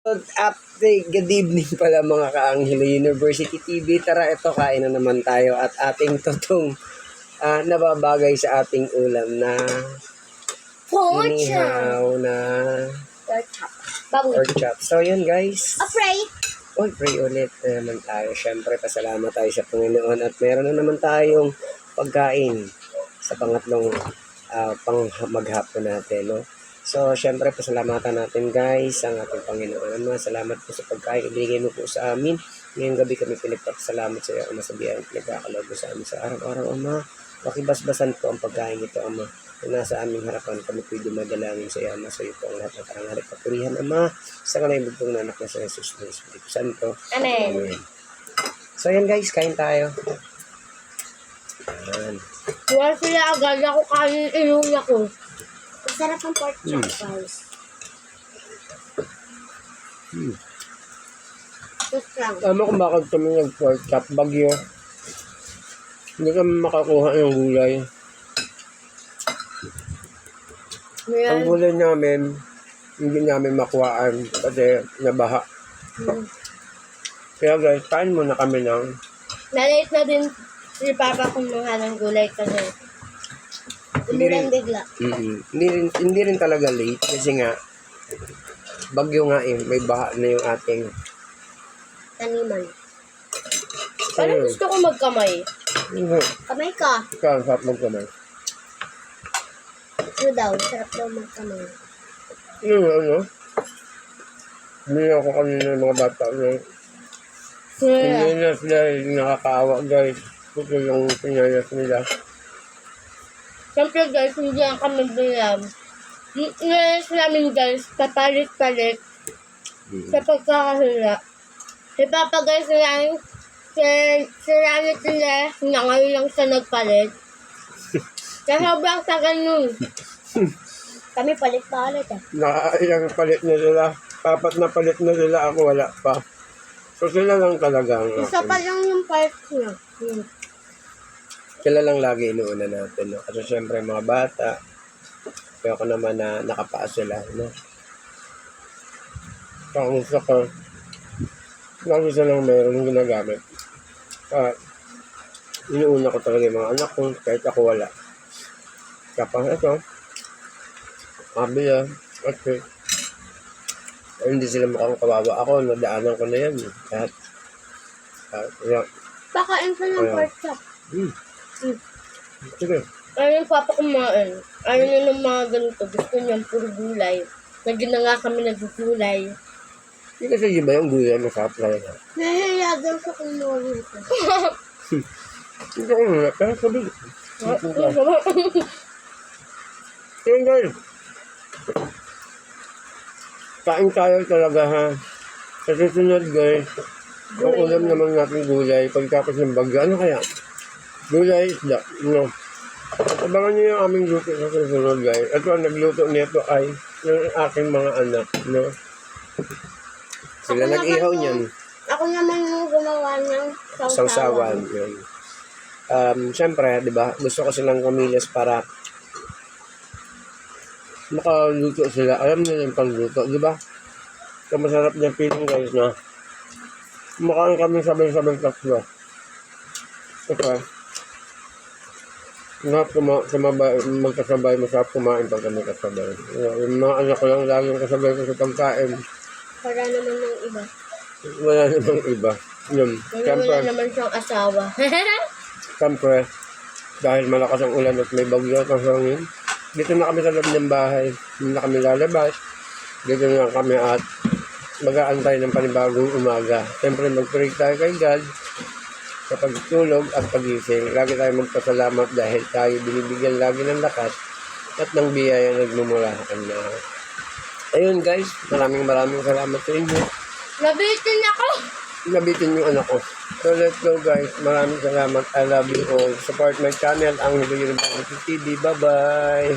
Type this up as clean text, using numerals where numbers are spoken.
Good evening pala mga ka-Anghelo University TV. Tara, ito kain na naman tayo at ating totong nababagay sa ating ulam na inihaw na pork chop. So yun guys. Pray. Pray ulit na naman tayo. Siyempre, pasalamat tayo sa Panginoon at meron na naman tayong pagkain sa pangatlong maghapon natin, no? So, syempre, pasalamatan natin guys ang ating Panginoon. Ama, salamat po sa pagkain. Ibigay mo po sa amin. Ngayong gabi kami pinagpapasalamat sa iyo, Ama, sa biyayang pinagkakaloob mo sa amin sa araw-araw, Ama. Pakibasbasan po ang pagkain ito, Ama. Na nasa aming harapan kami po'y dumadalangin sa iyo, Ama. Sa iyo po ang lahat ng karangal at papurihan, Ama. Sa kanay bugtong na anak na sa Jesus ng Espiritu Santo. Amen. Amen. So, yan guys, kain tayo. Ayan. Wala sila agad ako kanin ilong ako. Masarap ang pork chop, guys. Just lang. Tama kung bakit kami nag-pork chop, bagyo. Hindi kami makakuha ng gulay. Ang gulay namin, hindi namin makuhaan kasi nabaha. Kaya guys, kain muna kami ng... Nalate na din si Papa kumuha ng gulay kasi umulan bigla. Hindi rin talaga late kasi nga bagyo nga may baha na yung ating Taniman. Parang gusto ko magkamay. Kamay ka. Ikaw, sarap magkamay. Ano daw? Sarap daw magkamay. Ano? Hindi ako kanina ng mga bata na pinyas dahil nakakaawa guys. Ito yung pinyas nila. Siyempre guys, hindi lang kami bilang. Ngayon namin guys, papalit-palit sa pagkakahila. Si Papa guys, si Ranit nila, na ngayon lang siya nagpalit. Kaya sobrang tagal nun. Kami palit-palit eh. Nakailang palit na sila. Apat na palit na sila. Ako wala pa. So sila lang talaga ang Isa pa lang yung part niya. Sila lang lagi inuuna natin, no? Kasi syempre mga bata, kaya ako naman na nakapaas sila, no? Kung gusto ko, lagi silang mayroon ginagamit. Inuuna ko talaga yung mga anak ko, kahit ako wala. Kapag ito, mabila, okay. Hindi sila mukhang kawawa ako, nadaanan ko na yan. Kahit, Pakain ka ng pork chop. Sige. Ayaw yung Papa kumain. Ayaw niya ng mga ganito. Gusto niya puro gulay. Lagi na nga kami nagugulay. Hindi kasi iba yung gulay, masarap talaga. Nahihiya daw sa kumuha nito. Hindi ko muna, pero sabi. So guys, kain tayo talaga ha. Sa susunod guys, ang ulam naman natin gulay, pagkapos ng bagyo, ano kaya? Gulay isda, no? Abangan niyo yung aming luto sa susunod guys. At ang nagluto nito ay yung aking mga anak, no? Sila nag-ihaw niyan. Ako naman yung gumawa ng Sausawan. Yun. Siyempre, di ba, gusto ko silang kumilos para makaluto sila. Alam nila yung pangluto, di ba? So, masarap niya feeling guys na kumakain kami sabay-sabay tatlo. Okay. Magkasabay, masarap kumain pag kami kasabay. Yung mga anak ko lang laging kasabay ko sa pagkain. Para naman ng iba. Wala namang iba. Yun. Wala naman siyang asawa. Siyempre, dahil malakas ang ulan at may bagyo at ang hangin, dito na kami sa loob ng bahay. Hindi na kami lalabas. Dito na kami at mag-aantay ng panibagong umaga. Siyempre, mag-pray tayo kay God sa pagtulog at pagising. Lagi tayo magpasalamat dahil tayo binibigyan lagi ng lakas at ng biyaya nagmumula sa Kanya. Ayun guys, maraming salamat sa inyo. Nabitin ako! Nabitin yung anak ko. So let's go guys. Maraming salamat. I love you all. Support my channel, Anghelo University TV. Bye-bye!